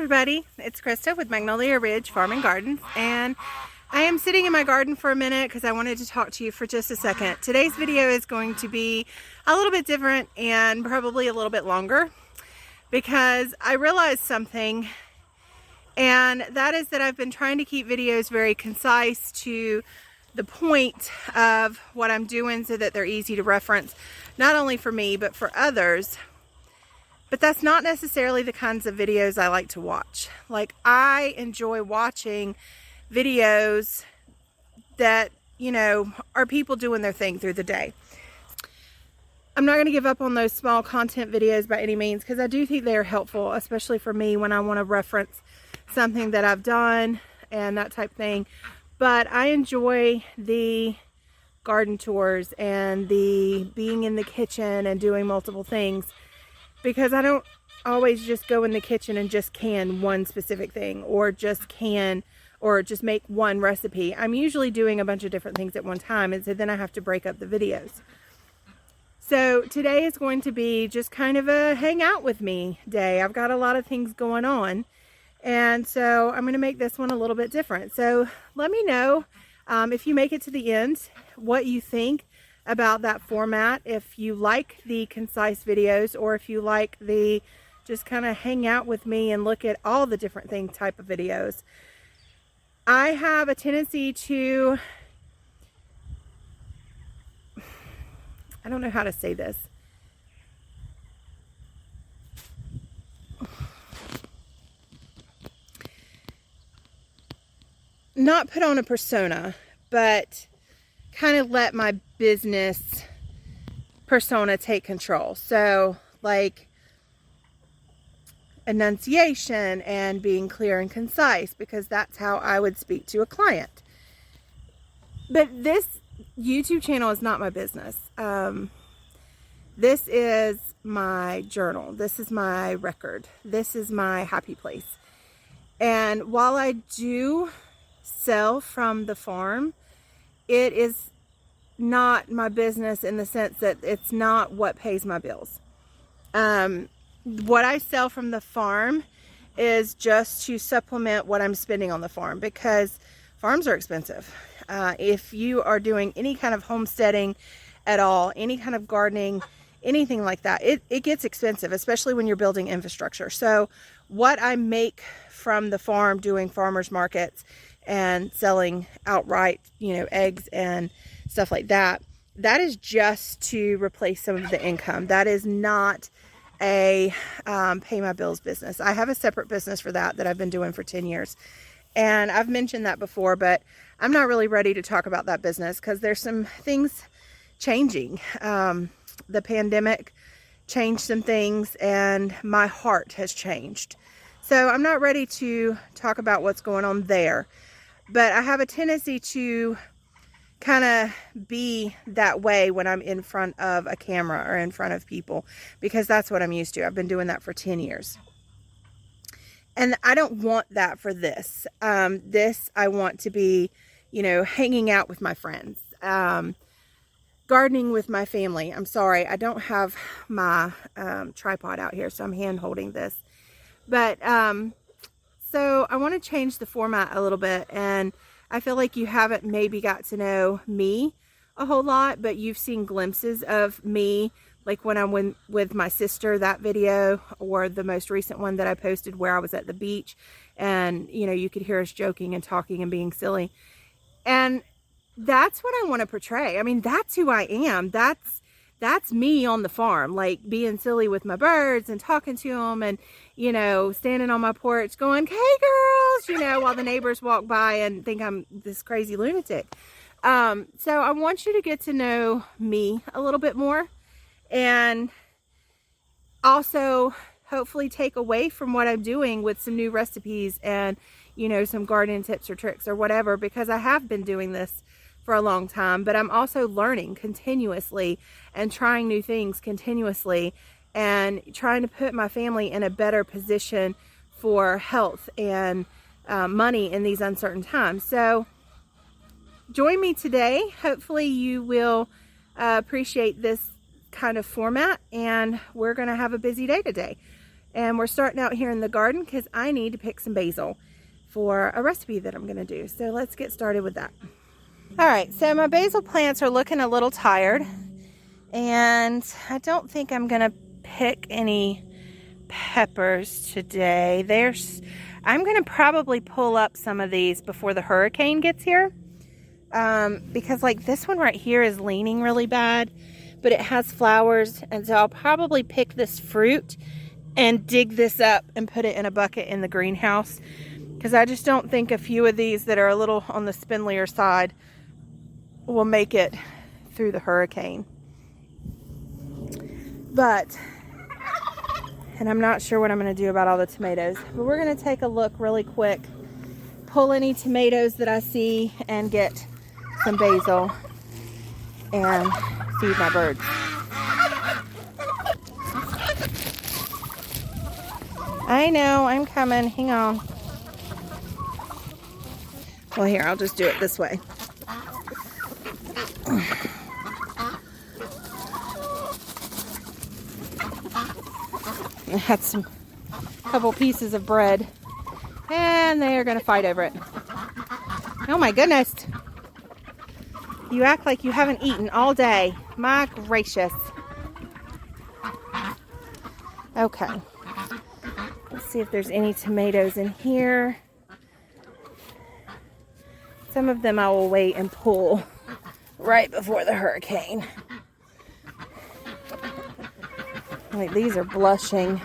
everybody, it's Krista with Magnolia Ridge Farm and Gardens, and I am sitting in my garden for a minute because I wanted to talk to you for just a second. Today's video is going to be a little bit different and probably a little bit longer because I realized something, and that is that I've been trying to keep videos very concise to the point of what I'm doing so that they're easy to reference, not only for me but for others. But that's not necessarily the kinds of videos I like to watch. Like, I enjoy watching videos that, you know, are people doing their thing through the day. I'm not going to give up on those small content videos by any means, because I do think they are helpful, especially for me when I want to reference something that I've done and that type of thing. But I enjoy the garden tours and the being in the kitchen and doing multiple things, because I don't always just go in the kitchen and just can one specific thing or just make one recipe. I'm usually doing a bunch of different things at one time, and so then I have to break up the videos. So today is going to be just kind of a hang out with me day. I've got a lot of things going on, and so I'm going to make this one a little bit different. So let me know if you make it to the end what you think about that format, if you like the concise videos or if you like the just kind of hang out with me and look at all the different thing type of videos. I have a tendency to, I don't know how to say this. Not put on a persona, but kind of let my business persona take control. So like enunciation and being clear and concise, because that's how I would speak to a client. But this YouTube channel is not my business. This is my journal. This is my record. This is my happy place. And while I do sell from the farm, it is not my business in the sense that it's not what pays my bills. What I sell from the farm is just to supplement what I'm spending on the farm, because farms are expensive. If you are doing any kind of homesteading at all, any kind of gardening, anything like that, it gets expensive, especially when you're building infrastructure. So what I make from the farm doing farmers markets and selling outright, you know, eggs and stuff like that, that is just to replace some of the income. That is not a pay my bills business. I have a separate business for that I've been doing for 10 years. And I've mentioned that before, but I'm not really ready to talk about that business because there's some things changing. The pandemic changed some things and my heart has changed. So I'm not ready to talk about what's going on there. But I have a tendency to kind of be that way when I'm in front of a camera or in front of people, because that's what I'm used to. I've been doing that for 10 years. And I don't want that for this. This I want to be, you know, hanging out with my friends, gardening with my family. I'm sorry, I don't have my tripod out here, so I'm hand holding this. But so I want to change the format a little bit, and I feel like you haven't maybe got to know me a whole lot, but you've seen glimpses of me, like when I went with my sister, that video, or the most recent one that I posted where I was at the beach, and you know, you could hear us joking and talking and being silly. And that's what I want to portray. I mean, that's who I am. That's me on the farm, like being silly with my birds and talking to them, and, you know, standing on my porch going, "Hey girls," you know, while the neighbors walk by and think I'm this crazy lunatic. So I want you to get to know me a little bit more, and also hopefully take away from what I'm doing with some new recipes and, you know, some gardening tips or tricks or whatever, because I have been doing this for a long time, but I'm also learning continuously and trying new things continuously and trying to put my family in a better position for health and money in these uncertain times. So join me today. Hopefully you will appreciate this kind of format, and we're going to have a busy day today. And we're starting out here in the garden because I need to pick some basil for a recipe that I'm going to do. So let's get started with that. All right, so my basil plants are looking a little tired, and I don't think I'm going to pick any peppers today. I'm going to probably pull up some of these before the hurricane gets here, because like this one right here is leaning really bad, but it has flowers, and so I'll probably pick this fruit and dig this up and put it in a bucket in the greenhouse, because I just don't think a few of these that are a little on the spindlier side will make it through the hurricane. And I'm not sure what I'm going to do about all the tomatoes, but we're going to take a look really quick, pull any tomatoes that I see, and get some basil and feed my birds. I know, I'm coming. Hang on. Well, here, I'll just do it this way. I had a couple pieces of bread, and they are going to fight over it. Oh my goodness. You act like you haven't eaten all day. My gracious. Okay. Let's see if there's any tomatoes in here. Some of them I will wait and pull right before the hurricane. Like, these are blushing,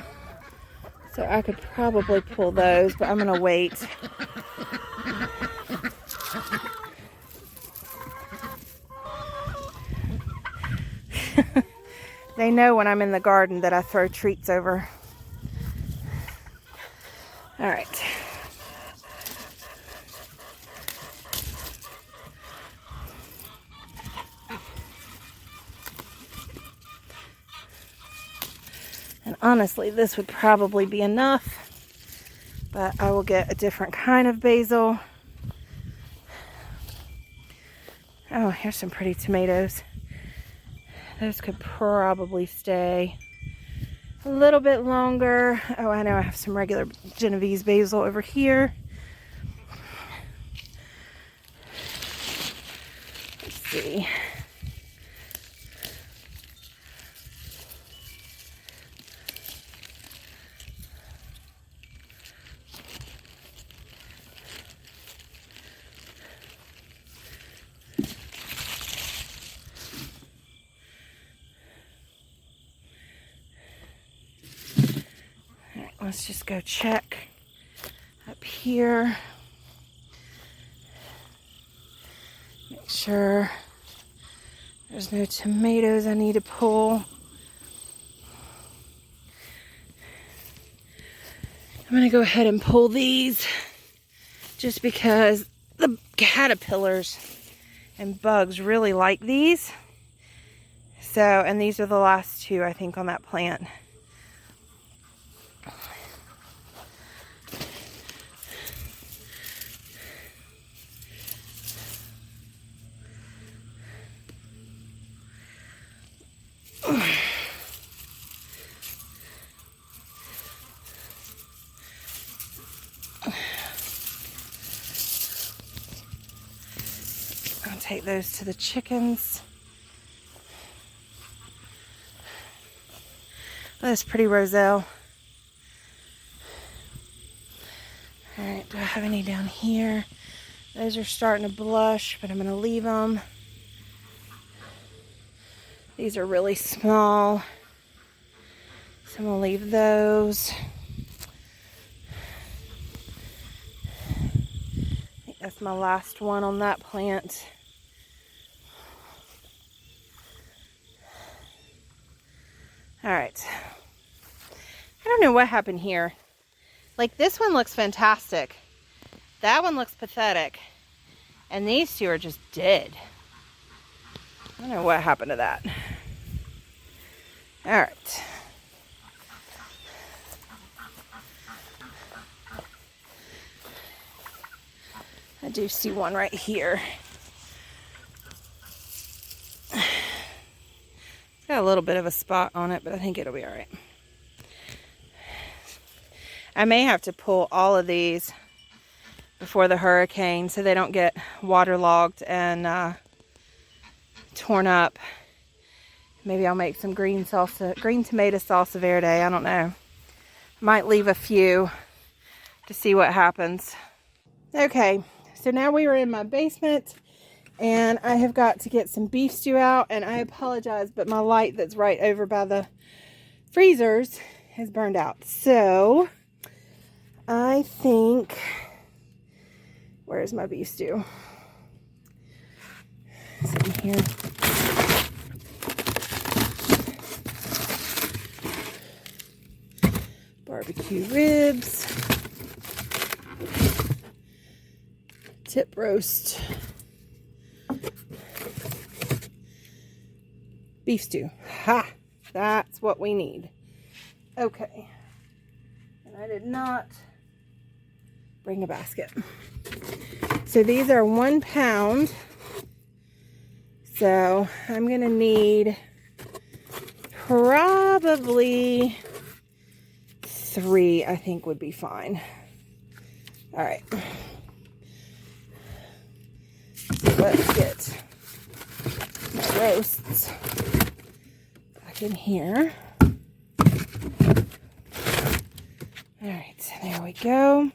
so I could probably pull those, but I'm gonna wait. They know when I'm in the garden that I throw treats over. All right. And honestly, this would probably be enough, but I will get a different kind of basil. Oh, here's some pretty tomatoes. Those could probably stay a little bit longer. Oh, I know I have some regular Genovese basil over here. Let's see. Let's just go check up here. Make sure there's no tomatoes I need to pull. I'm going to go ahead and pull these just because the caterpillars and bugs really like these. So, and these are the last two, I think, on that plant. I'll take those to the chickens. That's pretty roselle. All right, do I have any down here? Those are starting to blush, but I'm going to leave them. These are really small, so I'm going to leave those. I think that's my last one on that plant. All right. I don't know what happened here. Like, this one looks fantastic. That one looks pathetic. And these two are just dead. I don't know what happened to that. All right. I do see one right here. Got a little bit of a spot on it, but I think it'll be all right. I may have to pull all of these before the hurricane so they don't get waterlogged and torn up. Maybe I'll make some green tomato salsa verde. I don't know. Might leave a few to see what happens. Okay, so now we are in my basement and I have got to get some beef stew out, and I apologize, but my light that's right over by the freezers has burned out. So I think, where's my beef stew? It's in here. Barbecue ribs, tip roast, beef stew. Ha! That's what we need. Okay. And I did not bring a basket. So these are 1 pound. So I'm going to need probably 3, I think would be fine. All right. So let's get my roasts back in here. All right, there we go.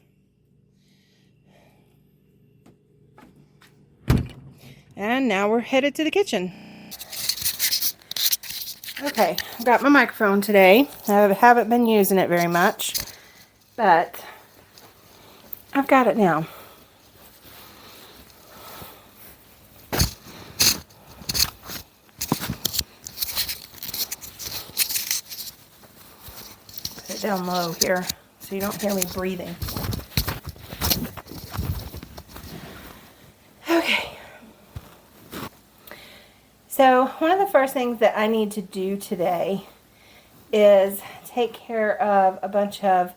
And now we're headed to the kitchen. Okay, I've got my microphone today. I haven't been using it very much, but I've got it now. Put it down low here so you don't hear me breathing. Okay. So one of the first things that I need to do today is take care of a bunch of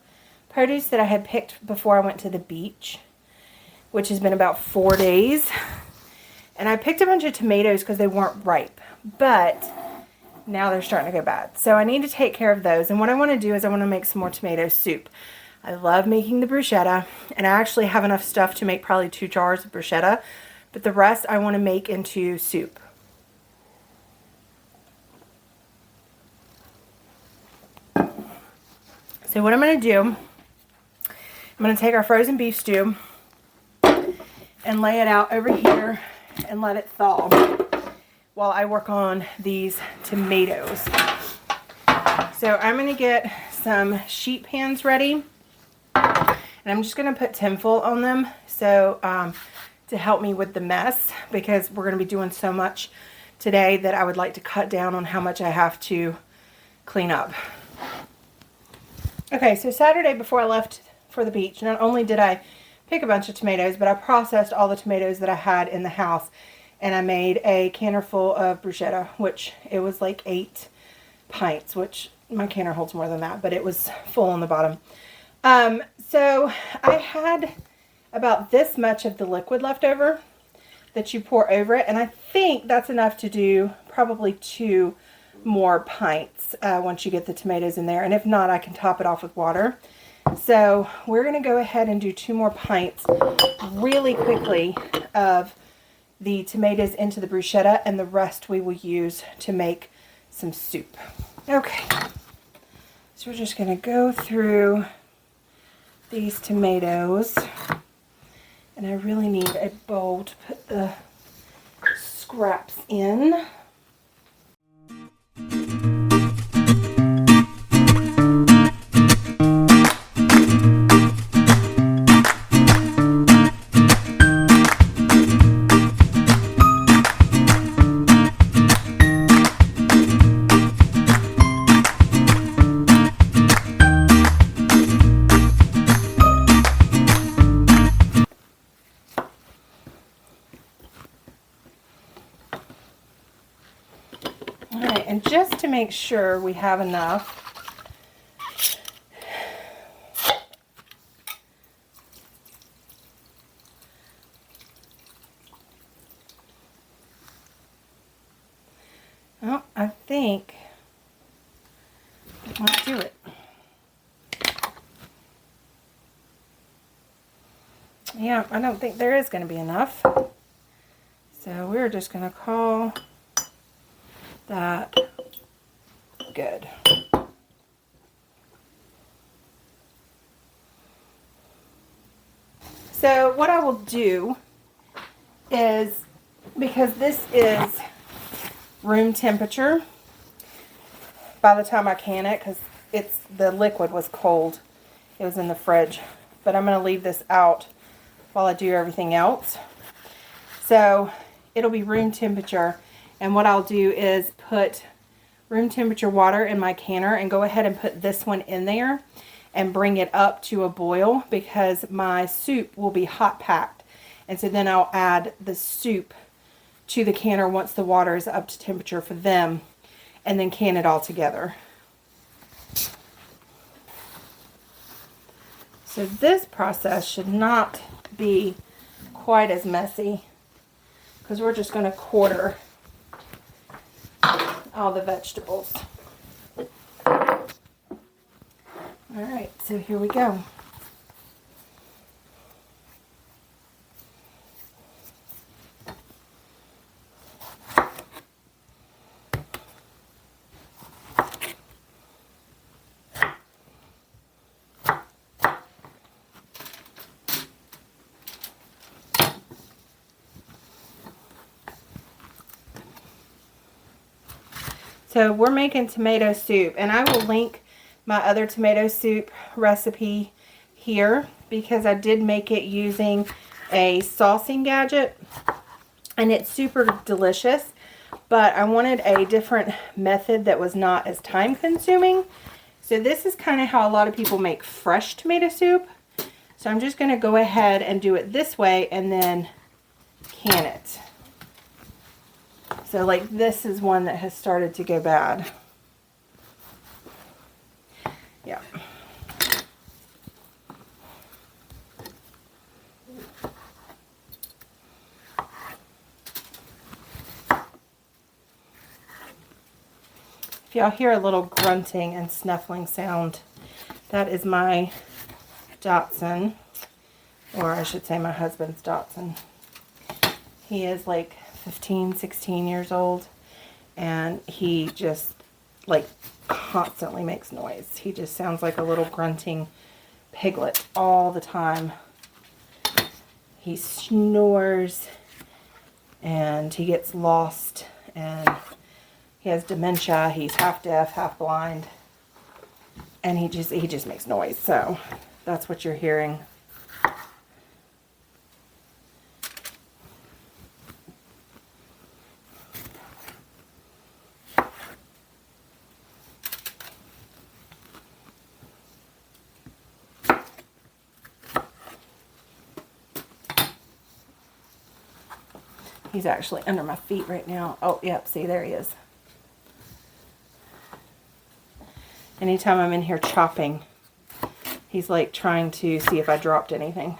produce that I had picked before I went to the beach, which has been about 4 days. And I picked a bunch of tomatoes because they weren't ripe, but now they're starting to go bad. So I need to take care of those. And what I want to do is I want to make some more tomato soup. I love making the bruschetta, and I actually have enough stuff to make probably 2 jars of bruschetta, but the rest I want to make into soup. So what I'm going to do, I'm going to take our frozen beef stew and lay it out over here and let it thaw while I work on these tomatoes. So I'm going to get some sheet pans ready, and I'm just going to put tinfoil on them so to help me with the mess, because we're going to be doing so much today that I would like to cut down on how much I have to clean up. Okay, so Saturday before I left for the beach, not only did I pick a bunch of tomatoes, but I processed all the tomatoes that I had in the house, and I made a canner full of bruschetta, which it was like 8 pints, which my canner holds more than that, but it was full on the bottom. So I had about this much of the liquid left over that you pour over it, and I think that's enough to do probably 2 more pints once you get the tomatoes in there, and if not, I can top it off with water. So we're going to go ahead and do 2 more pints really quickly of the tomatoes into the bruschetta, and the rest we will use to make some soup. Okay, so we're just going to go through these tomatoes, and I really need a bowl to put the scraps in. Alright, and just to make sure we have enough, well, I think I might do it. Yeah, I don't think there is going to be enough. So we're just going to call that good. So what I will do is, because this is room temperature by the time I can it, because the liquid was cold. It was in the fridge. But I'm going to leave this out while I do everything else. So it'll be room temperature. And what I'll do is put room temperature water in my canner and go ahead and put this one in there and bring it up to a boil, because my soup will be hot packed. And so then I'll add the soup to the canner once the water is up to temperature for them, and then can it all together. So this process should not be quite as messy, because we're just going to quarter all the vegetables. Alright, so here we go. So we're making tomato soup, and I will link my other tomato soup recipe here, because I did make it using a saucing gadget, and it's super delicious. But I wanted a different method that was not as time consuming. So this is kind of how a lot of people make fresh tomato soup. So I'm just going to go ahead and do it this way and then can it. So like this is one that has started to go bad. Yeah. If y'all hear a little grunting and snuffling sound, that is my Dachshund, or I should say my husband's Dachshund. He is like 15, 16 years old, and he just like constantly makes noise. He just sounds like a little grunting piglet all the time. He snores and he gets lost, and he has dementia. He's half deaf, half blind, and he just makes noise. So that's what you're hearing. He's actually under my feet right now. Oh, yep, see, there he is. Anytime I'm in here chopping, he's like trying to see if I dropped anything.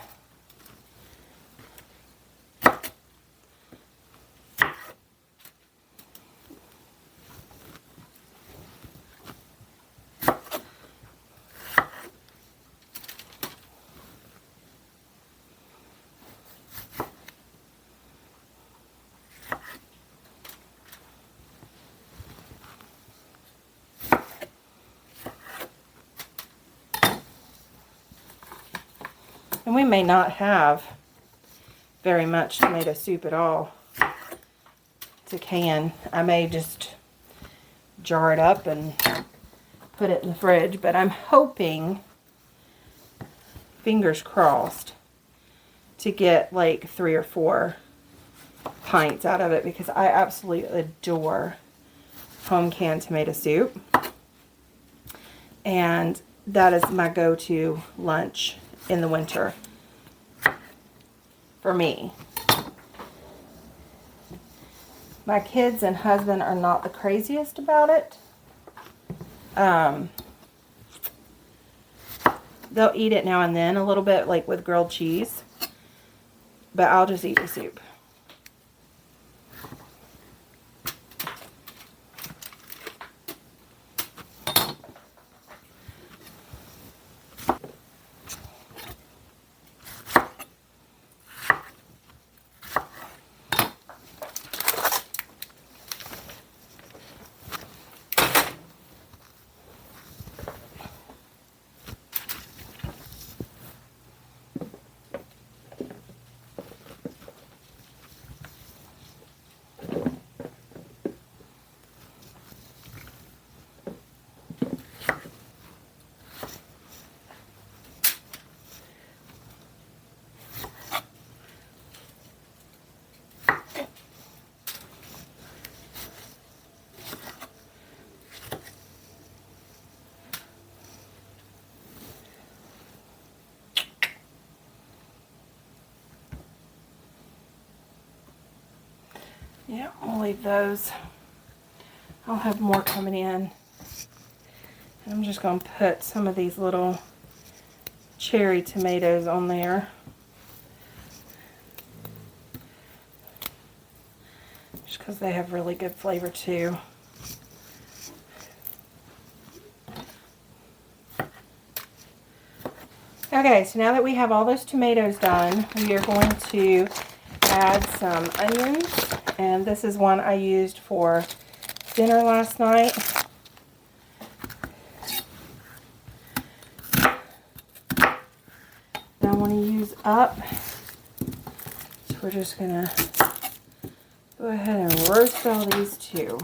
And we may not have very much tomato soup at all to can. I may just jar it up and put it in the fridge, but I'm hoping, fingers crossed, to get like 3 or 4 pints out of it, because I absolutely adore home canned tomato soup. And that is my go-to lunch in the winter for me. My kids and husband are not the craziest about it. They'll eat it now and then a little bit, like with grilled cheese, but I'll just eat the soup. Yeah, we'll leave those. I'll have more coming in. And I'm just going to put some of these little cherry tomatoes on there. Just because they have really good flavor too. Okay, so now that we have all those tomatoes done, we are going to add some onions. And this is one I used for dinner last night. I want to use up. So we're just going to go ahead and roast all these too.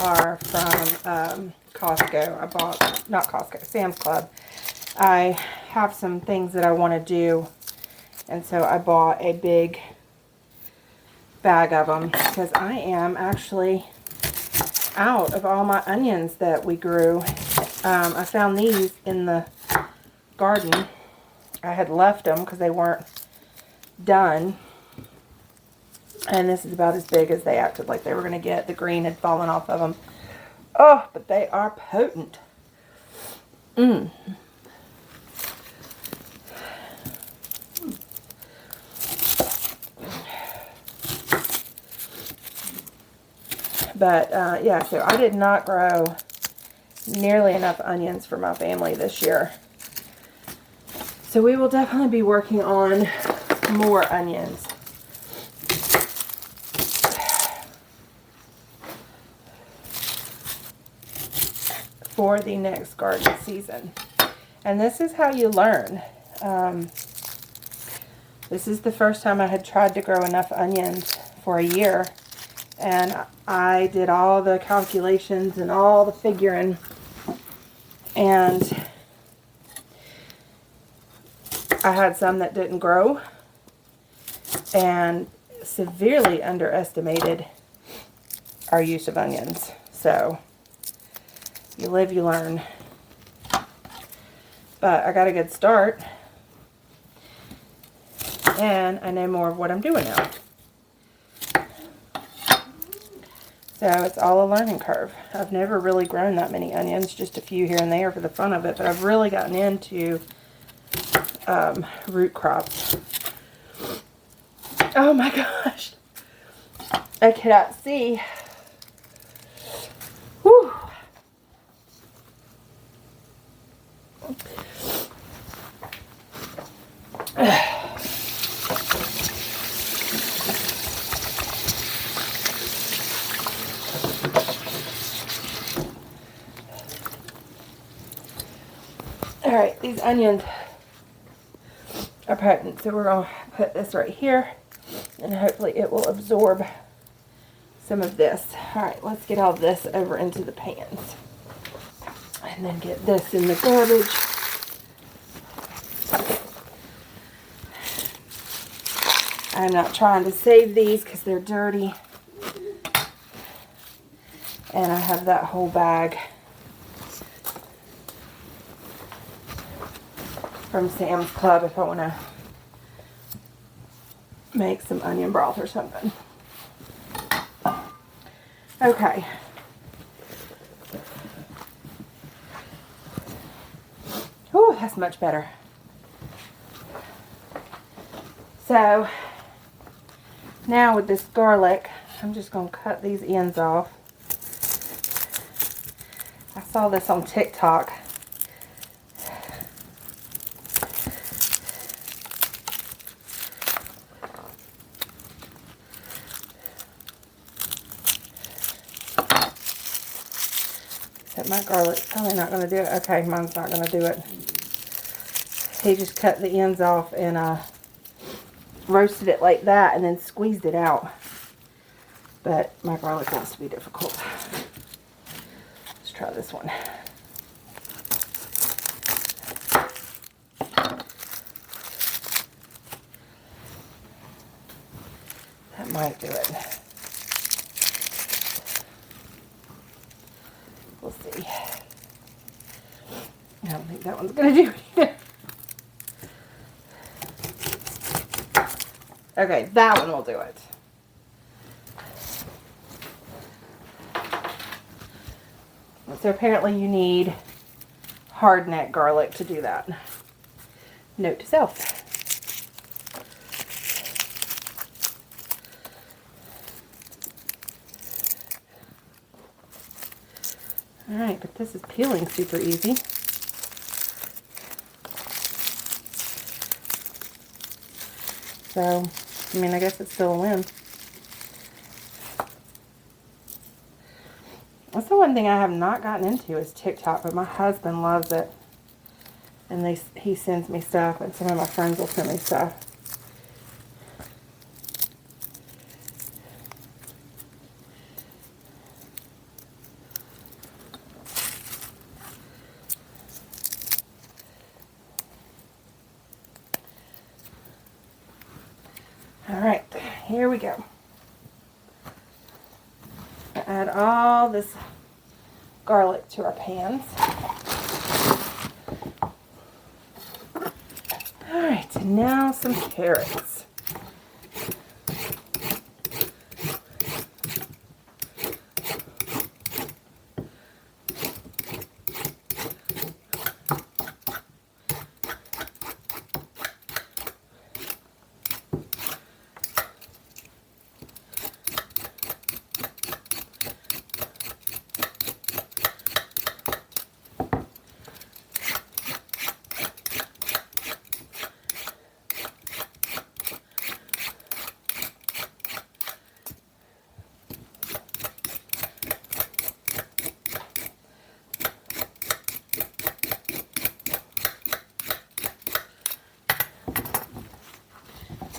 Are from Costco. I bought, not Costco, Sam's Club. I have some things that I want to do, and so I bought a big bag of them because I am actually out of all my onions that we grew. I found these in the garden. I had left them because they weren't done. And this is about as big as they acted like they were going to get. The green had fallen off of them. Oh, but they are potent. But, yeah, so I did not grow nearly enough onions for my family this year. So we will definitely be working on more onions. For the next garden season. And this is how you learn. This is the first time I had tried to grow enough onions for a year, and I did all the calculations and all the figuring, and I had some that didn't grow and severely underestimated our use of onions. So you live, you learn. But I got a good start. And I know more of what I'm doing now. So it's all a learning curve. I've never really grown that many onions, just a few here and there for the fun of it. But I've really gotten into root crops. Oh my gosh. I cannot see. Whew. Alright, these onions are potent, so we're going to put this right here, and hopefully it will absorb some of this. Alright, let's get all this over into the pans, and then get this in the garbage. I'm not trying to save these because they're dirty, and I have that whole bag from Sam's Club if I want to make some onion broth or something. Okay. Oh, that's much better. So, now with this garlic, I'm just going to cut these ends off. I saw this on TikTok. My garlic's probably not going to do it. Okay, mine's not going to do it. He just cut the ends off and roasted it like that and then squeezed it out. But my garlic wants to be difficult. Let's try this one. That might do it. We'll see. don't think that one's going to do it either. Okay, that one will do it. So apparently you need hard neck garlic to do that. Note to self. Alright, but this is peeling super easy. So, I mean, I guess it's still a win. That's the one thing I have not gotten into is TikTok, but my husband loves it. And he sends me stuff, and some of my friends will send me stuff. Alright, here we go. Add all this garlic to our pans. Alright, and now some carrots.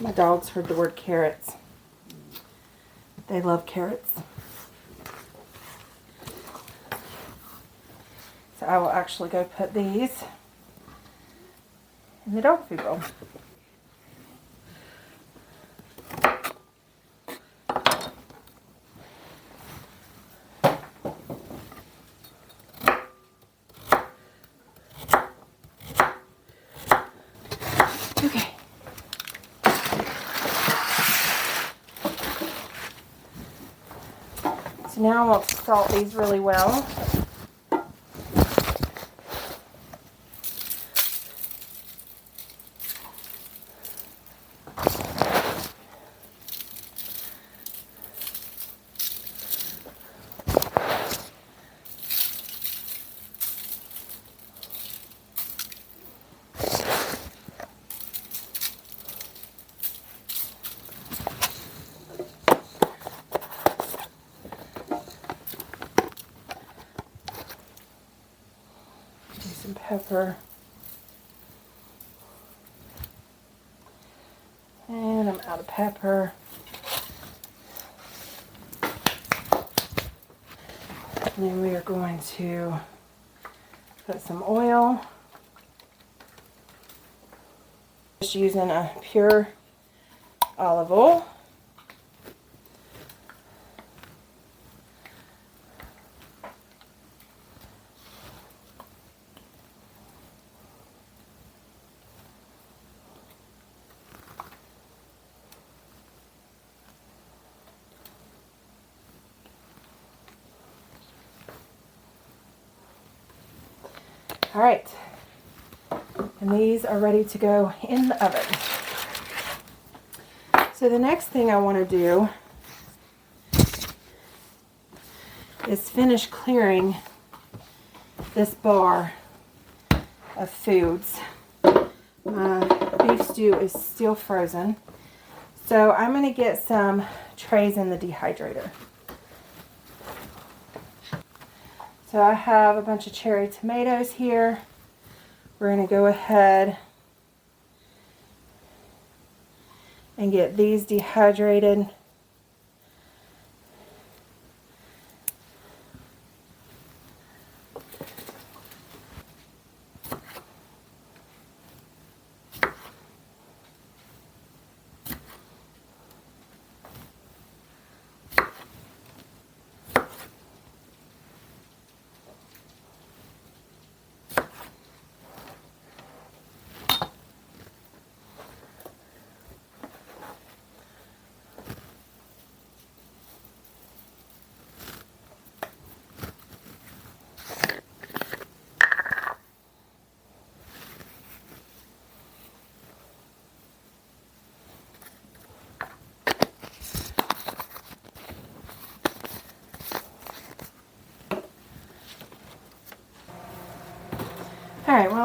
My dogs heard the word carrots. They love carrots. So I will actually go put these in the dog food bowl. Okay. So now I'll salt these really well. Some pepper. And I'm out of pepper. And then we are going to put some oil. Just using a pure olive oil. All right, and these are ready to go in the oven. So the next thing I want to do is finish clearing this bar of foods. My beef stew is still frozen, so I'm going to get some trays in the dehydrator. So I have a bunch of cherry tomatoes here. We're going to go ahead and get these dehydrated.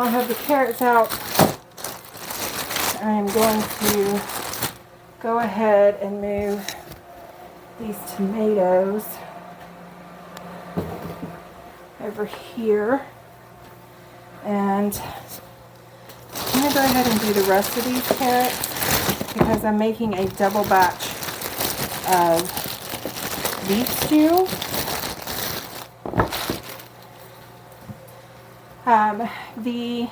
I have the carrots out, I am going to go ahead and move these tomatoes over here. And I'm going to go ahead and do the rest of these carrots because I'm making a double batch of beef stew. The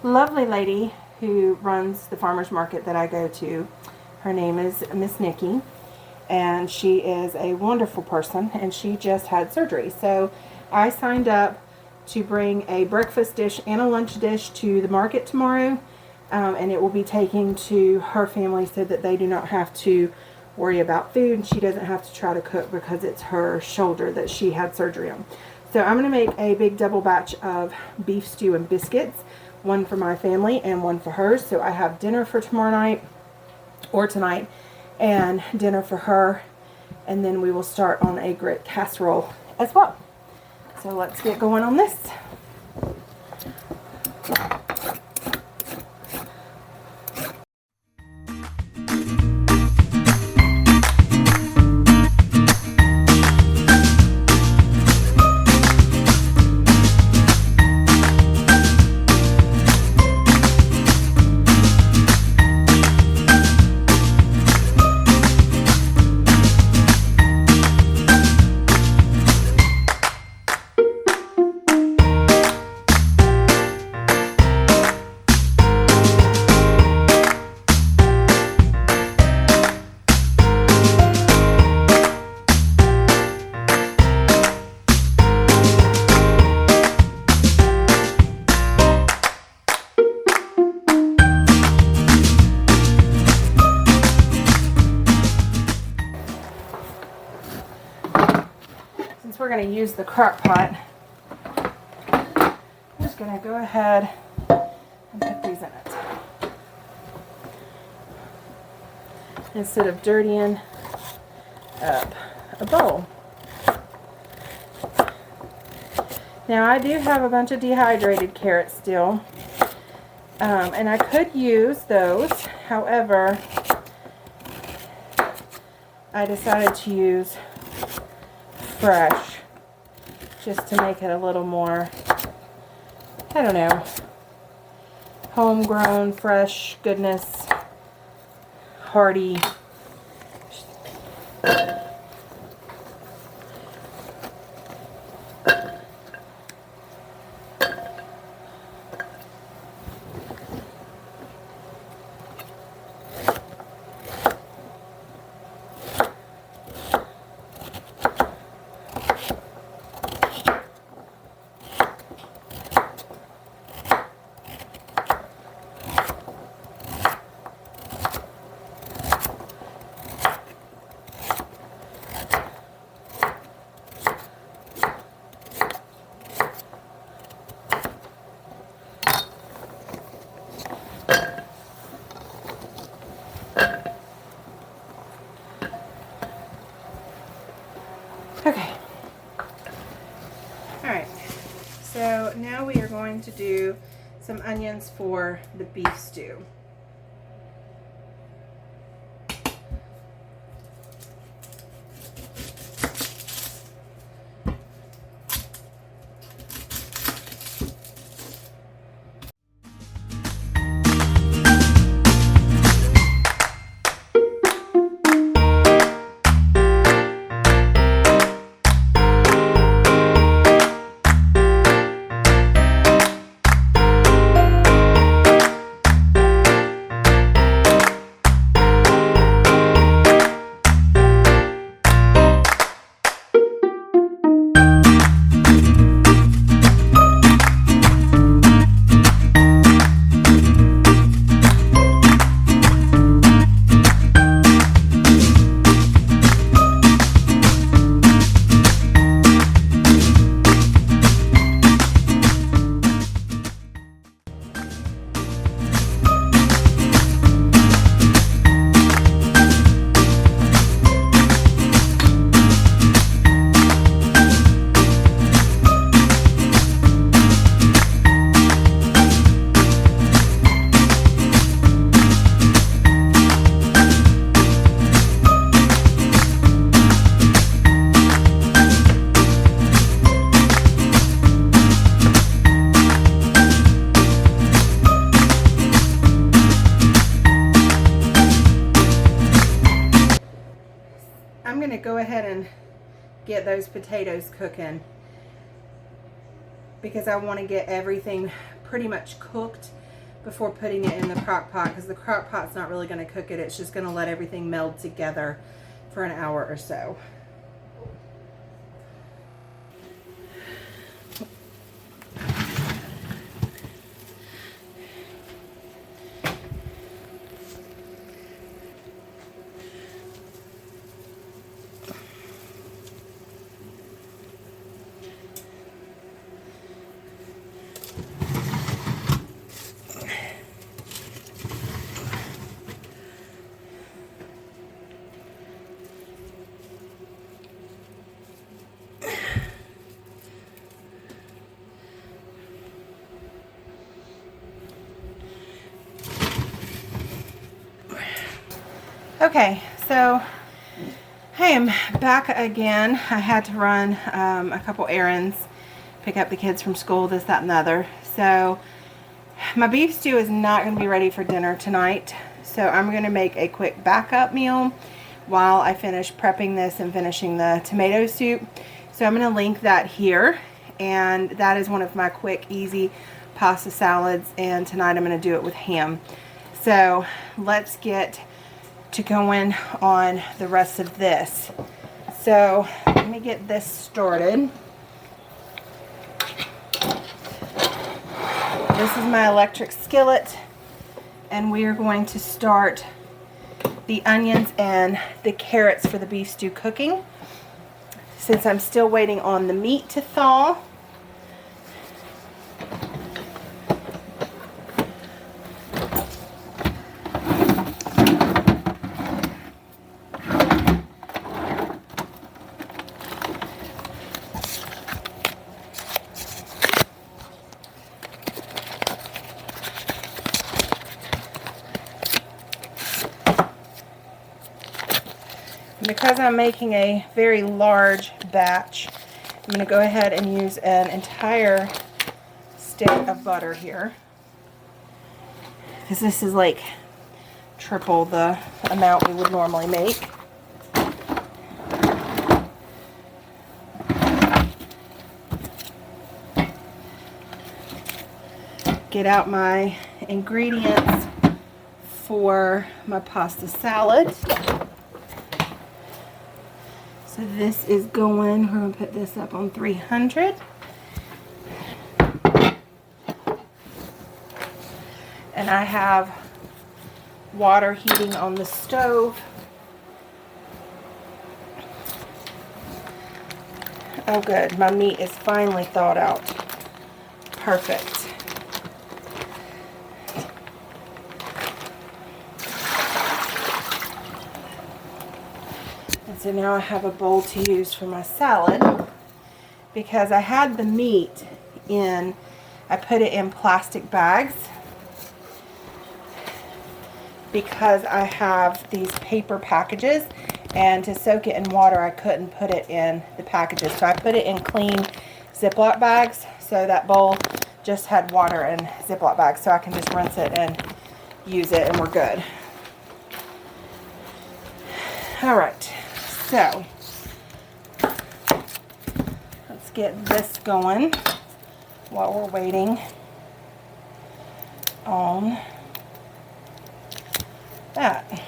lovely lady who runs the farmer's market that I go to, her name is Miss Nikki, and she is a wonderful person, and she just had surgery. So I signed up to bring a breakfast dish and a lunch dish to the market tomorrow, and it will be taken to her family so that they do not have to worry about food, and she doesn't have to try to cook because it's her shoulder that she had surgery on. So I'm going to make a big double batch of beef stew and biscuits, one for my family and one for hers. So I have dinner for tomorrow night or tonight and dinner for her, and then we will start on a grit casserole as well. So let's get going on this. Since we're going to use the crock pot, I'm just going to go ahead and put these in it, instead of dirtying up a bowl. Now I do have a bunch of dehydrated carrots still, and I could use those. However, I decided to use fresh, just to make it a little more, I don't know, homegrown, fresh goodness, hearty. Okay. Alright, so now we are going to do some onions for the beef stew. get those potatoes cooking, because I want to get everything pretty much cooked before putting it in the crock pot, because the crock pot's not really going to cook it. It's just going to let everything meld together for an hour or so. Okay, so I am back again. I had to run a couple errands, pick up the kids from school, this, that, and the other. So my beef stew is not going to be ready for dinner tonight. So I'm going to make a quick backup meal while I finish prepping this and finishing the tomato soup. So I'm going to link that here. And that is one of my quick, easy pasta salads. And tonight I'm going to do it with ham. So let's get to going on the rest of this. So let me get this started. This is my electric skillet, and we are going to start the onions and the carrots for the beef stew cooking. Since I'm still waiting on the meat to thaw, because I'm making a very large batch, I'm going to go ahead and use an entire stick of butter here, because this is like triple the amount we would normally make. Get out my ingredients for my pasta salad. So this is going, we're going to put this up on 300. And I have water heating on the stove. Oh good, my meat is finally thawed out. Perfect. So now I have a bowl to use for my salad, because I had the meat in, I put it in plastic bags because I have these paper packages, and to soak it in water I couldn't put it in the packages. So I put it in clean Ziploc bags, so that bowl just had water in Ziploc bags, so I can just rinse it and use it and we're good. Alright. So, let's get this going while we're waiting on that.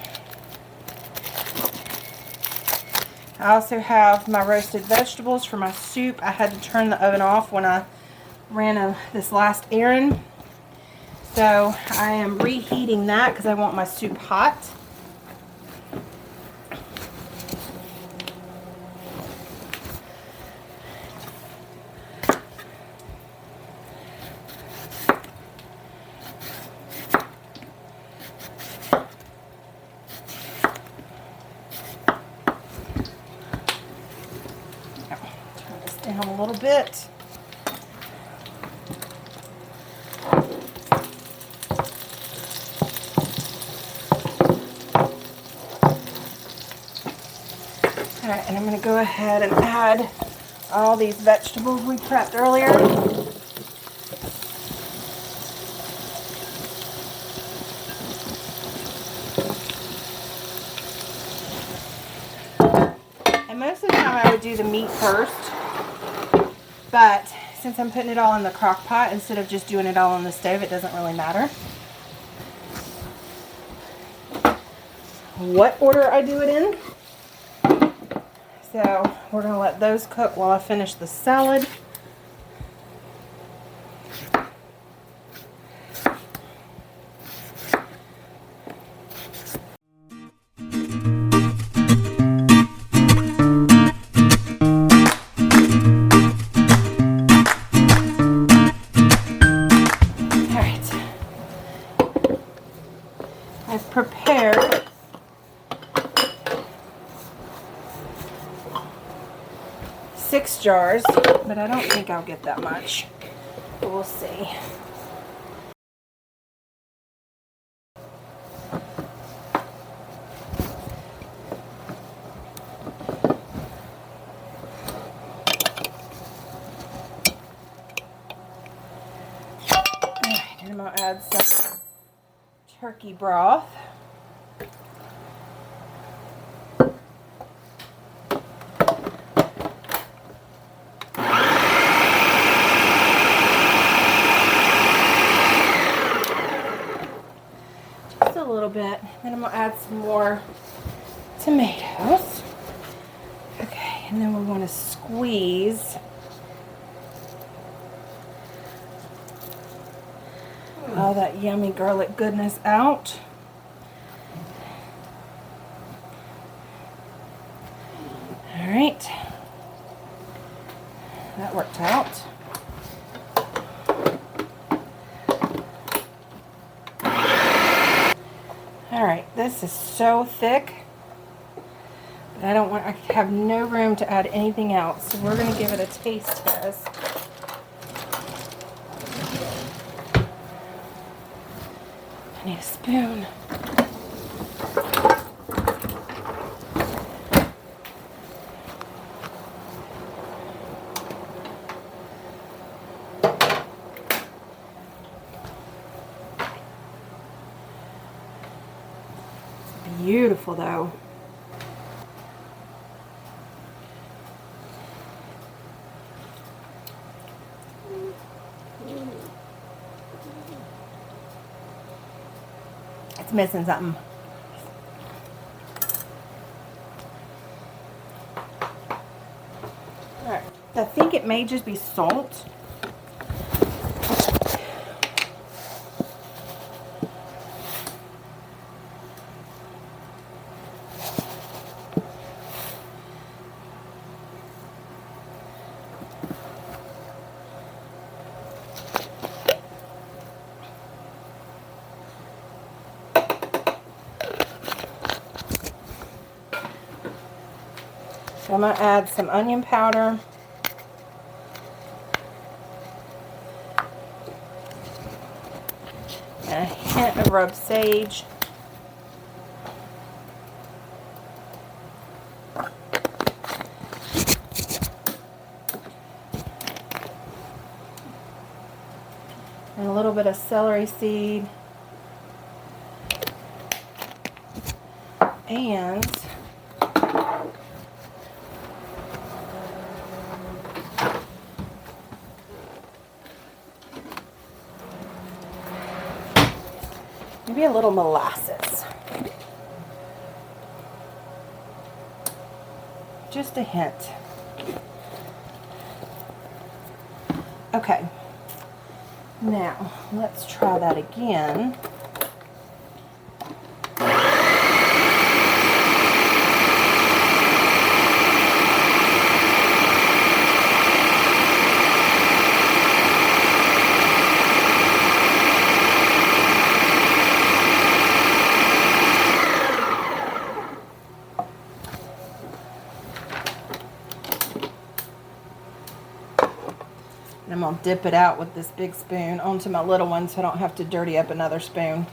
I also have my roasted vegetables for my soup. I had to turn the oven off when I ran this last errand. So, I am reheating that because I want my soup hot. Down a little bit. Alright, and I'm going to go ahead and add all these vegetables we prepped earlier. And most of the time I would do do the meat first, but since I'm putting it all in the crock pot instead of just doing it all on the stove, it doesn't really matter what order I do it in. So we're going to let those cook while I finish the salad. I've prepared 6 jars, but I don't think I'll get that much. But we'll see. Alright, and I'm going to add some turkey broth. Just a little bit. Then I'm going to add some more tomatoes. Okay, and then we're going to squeeze all that yummy garlic goodness out. All right, that worked out. All right, this is so thick, but I have no room to add anything else, so we're going to give it a taste test. I need a spoon. It's beautiful though. It's missing something. Alright, I think it may just be salt. So I'm going to add some onion powder. And a hint of rubbed sage. And a little bit of celery seed. And maybe a little molasses. Just a hint. Okay. Now, let's try that again. I'm going to dip it out with this big spoon onto my little one so I don't have to dirty up another spoon.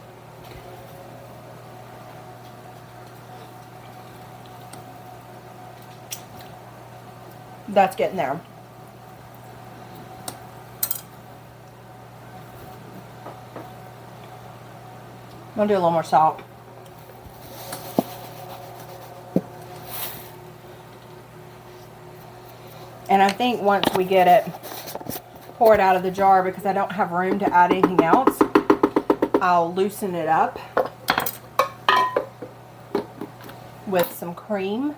That's getting there. I'm going to do a little more salt. And I think once we get it poured out of the jar, because I don't have room to add anything else, I'll loosen it up with some cream.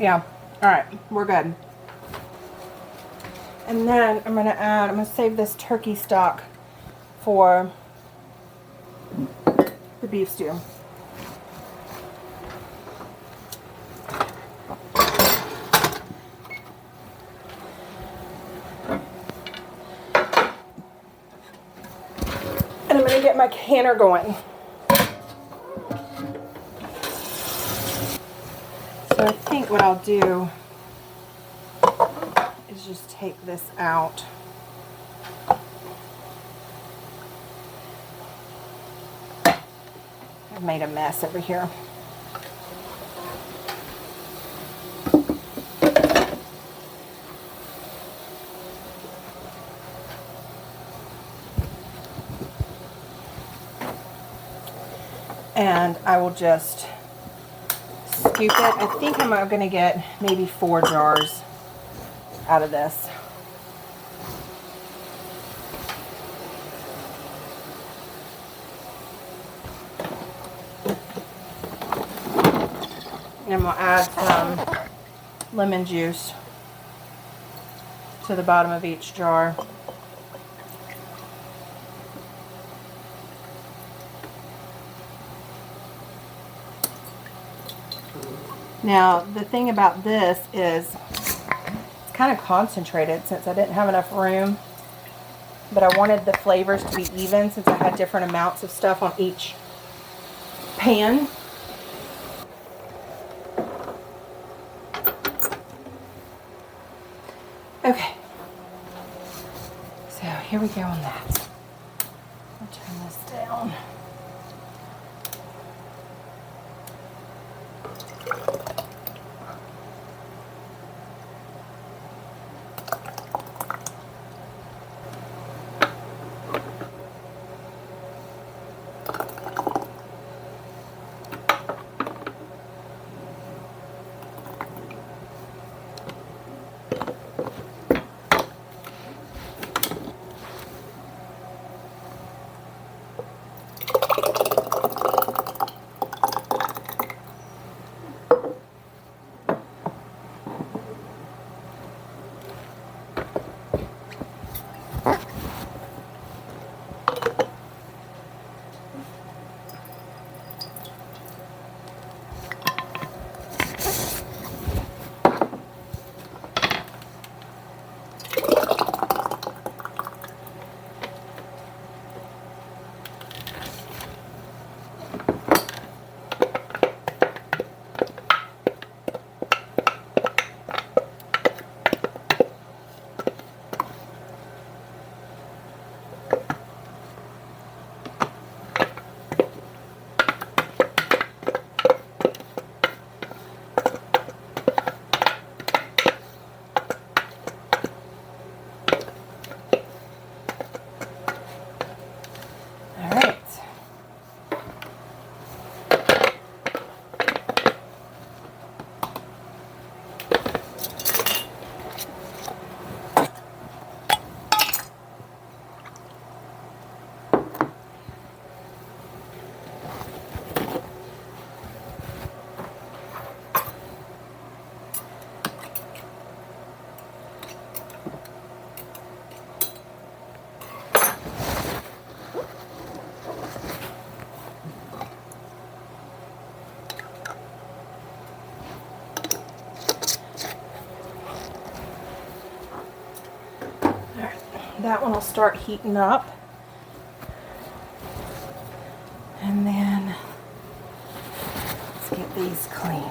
Yeah, all right, we're good. And then I'm gonna save this turkey stock for the beef stew. And I'm gonna get my canner going. So I think what I'll do is just take this out. I've made a mess over here. And I will just scoop it. I think I'm going to get maybe 4 jars out of this. And I'm going to add some lemon juice to the bottom of each jar. Now, the thing about this is it's kind of concentrated since I didn't have enough room, but I wanted the flavors to be even since I had different amounts of stuff on each pan. Okay, so here we go on that. I'll turn this down. That one will start heating up. And then let's get these clean.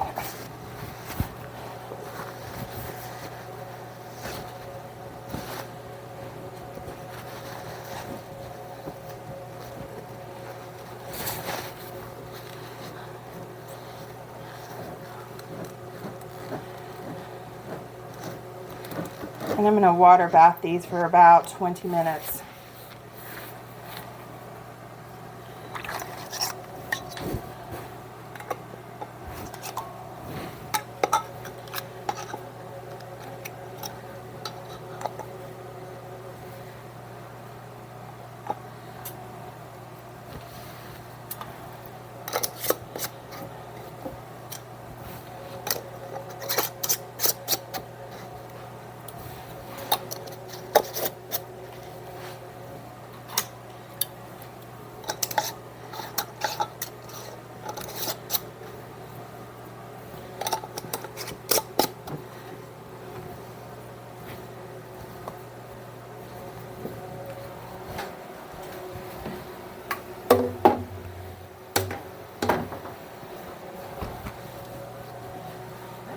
And I'm going to water bath these for about 20 minutes.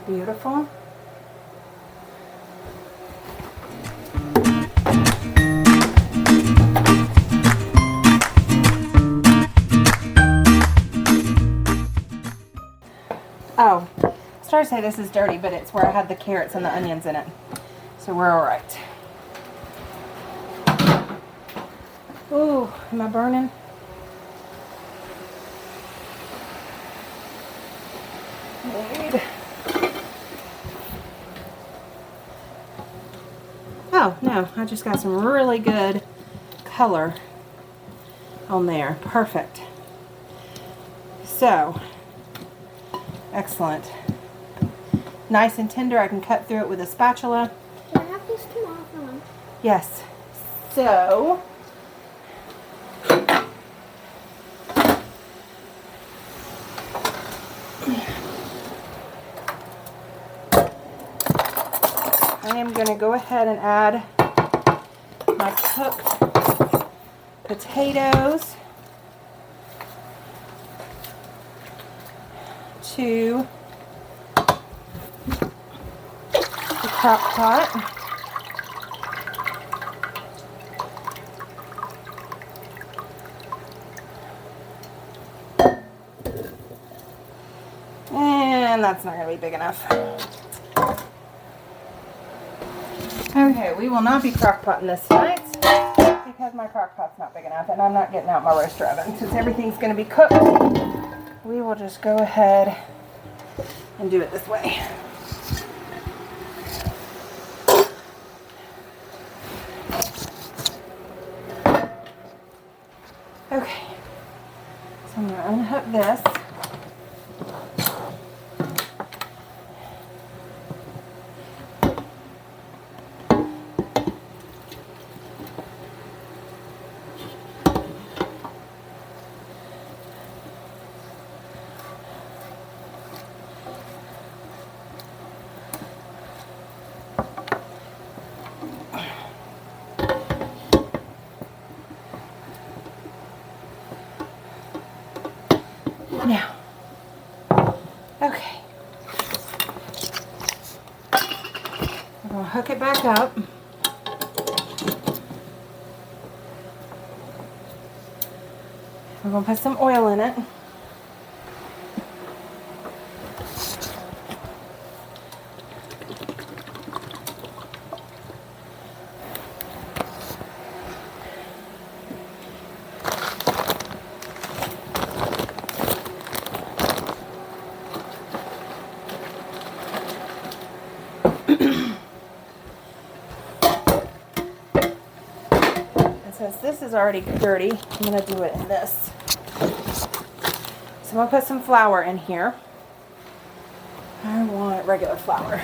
Beautiful. Oh, I started to say this is dirty, but it's where I had the carrots and the onions in it. So we're all right. Ooh, am I burning? Oh, no, I just got some really good color on there. Perfect. So, excellent. Nice and tender. I can cut through it with a spatula. Can I have this tomato one? Yes. So, I am going to go ahead and add my cooked potatoes to the crock pot. And that's not going to be big enough. Okay, we will not be crock potting this tonight because my crock pot's not big enough and I'm not getting out my roaster oven. Since everything's going to be cooked, we will just go ahead and do it this way. Okay, so I'm going to unhook this. Now, okay, I'm going to hook it back up. We're going to put some oil in it. Since this is already dirty, I'm going to do it in this. So I'm going to put some flour in here. I want regular flour.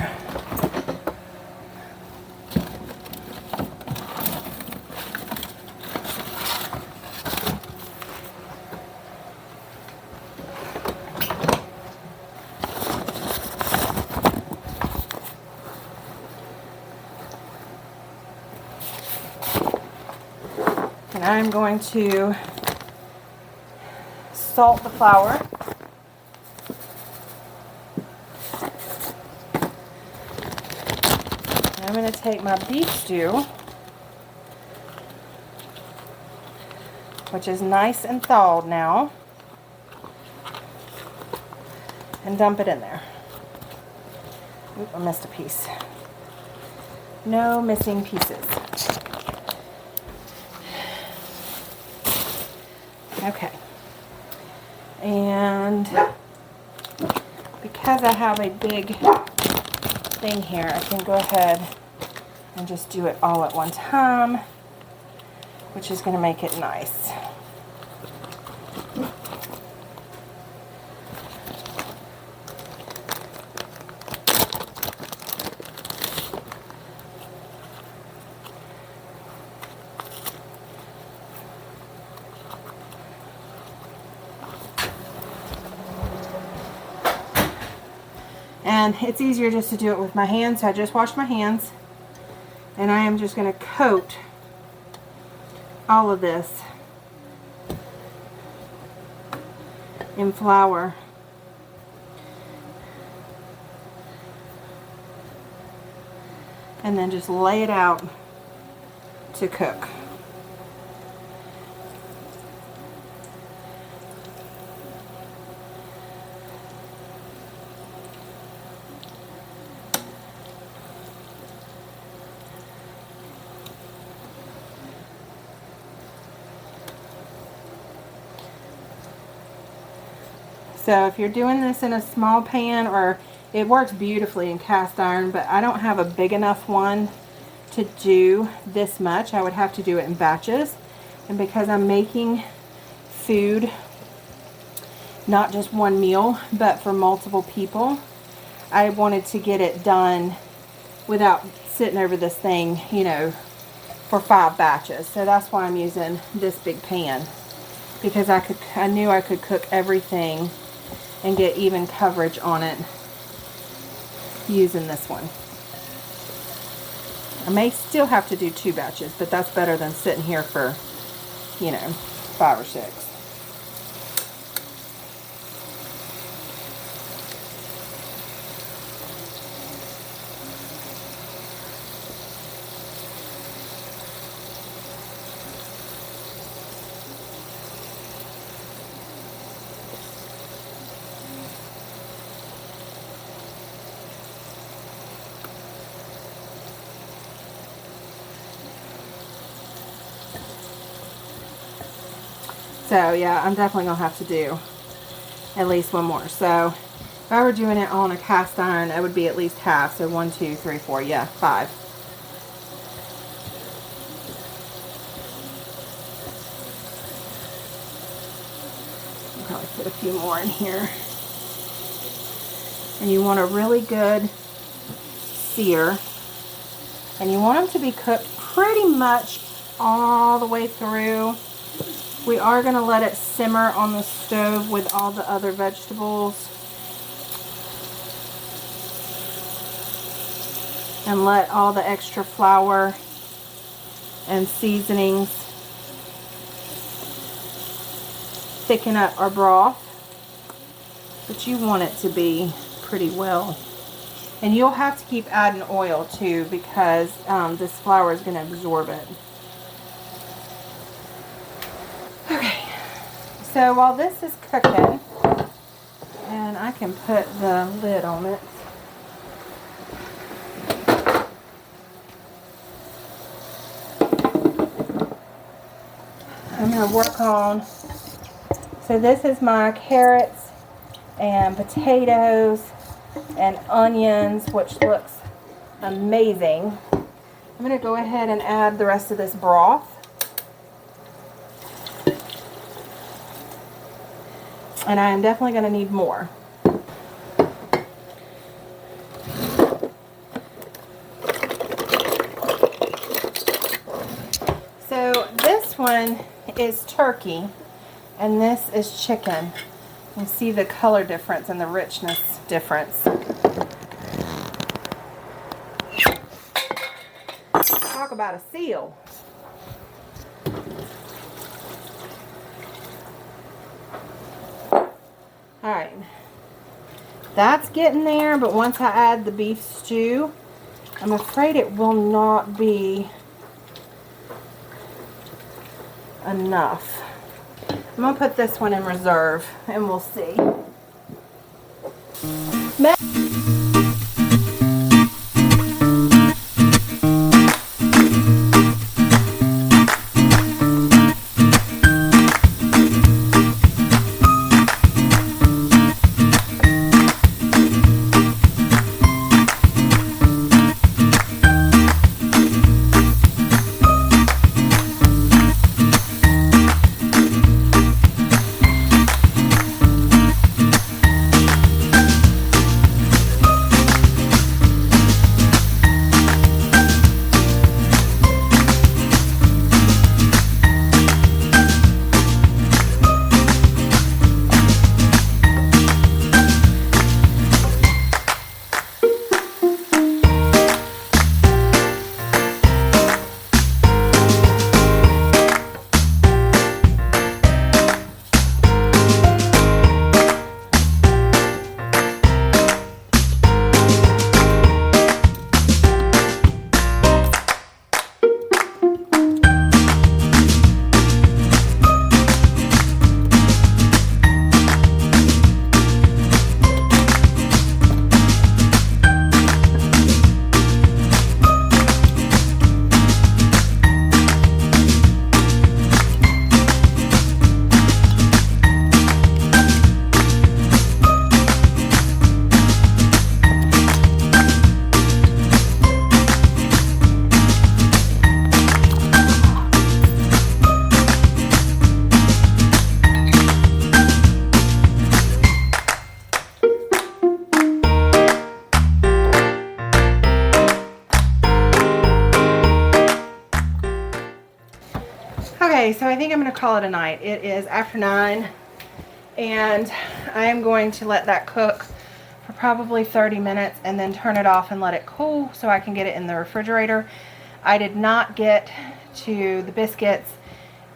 And I'm going to salt the flour. And I'm going to take my beef stew, which is nice and thawed now, and dump it in there. Oop, I missed a piece. No missing pieces. Okay. And because I have a big thing here, I can go ahead and just do it all at one time, which is going to make it nice. And it's easier just to do it with my hands, so I just washed my hands. And I am just going to coat all of this in flour. And then just lay it out to cook. So if you're doing this in a small pan, or it works beautifully in cast iron, but I don't have a big enough one to do this much. I would have to do it in batches. And because I'm making food, not just one meal, but for multiple people, I wanted to get it done without sitting over this thing, you know, for 5 batches. So that's why I'm using this big pan, because I knew I could cook everything and get even coverage on it using this one. I may still have to do 2 batches, but that's better than sitting here for, you know, 5 or 6. So yeah, I'm definitely gonna have to do at least one more. So if I were doing it on a cast iron, it would be at least half. So 1, 2, 3, 4, yeah, 5. I'll probably put a few more in here. And you want a really good sear, and you want them to be cooked pretty much all the way through. We are going to let it simmer on the stove with all the other vegetables and let all the extra flour and seasonings thicken up our broth. But you want it to be pretty well. And you'll have to keep adding oil too, because this flour is going to absorb it. So while this is cooking, and I can put the lid on it. I'm going to work on, so this is my carrots and potatoes and onions, which looks amazing. I'm going to go ahead and add the rest of this broth. And I am definitely going to need more. So this one is turkey and this is chicken. You can see the color difference and the richness difference. Talk about a seal. Alright, that's getting there, but once I add the beef stew, I'm afraid it will not be enough. I'm going to put this one in reserve and we'll see. Okay, so I think I'm going to call it a night. It is after 9, and I am going to let that cook for probably 30 minutes and then turn it off and let it cool so I can get it in the refrigerator. I did not get to the biscuits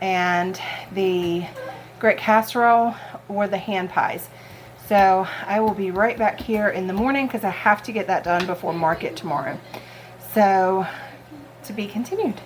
and the grit casserole or the hand pies. So I will be right back here in the morning because I have to get that done before market tomorrow. So to be continued.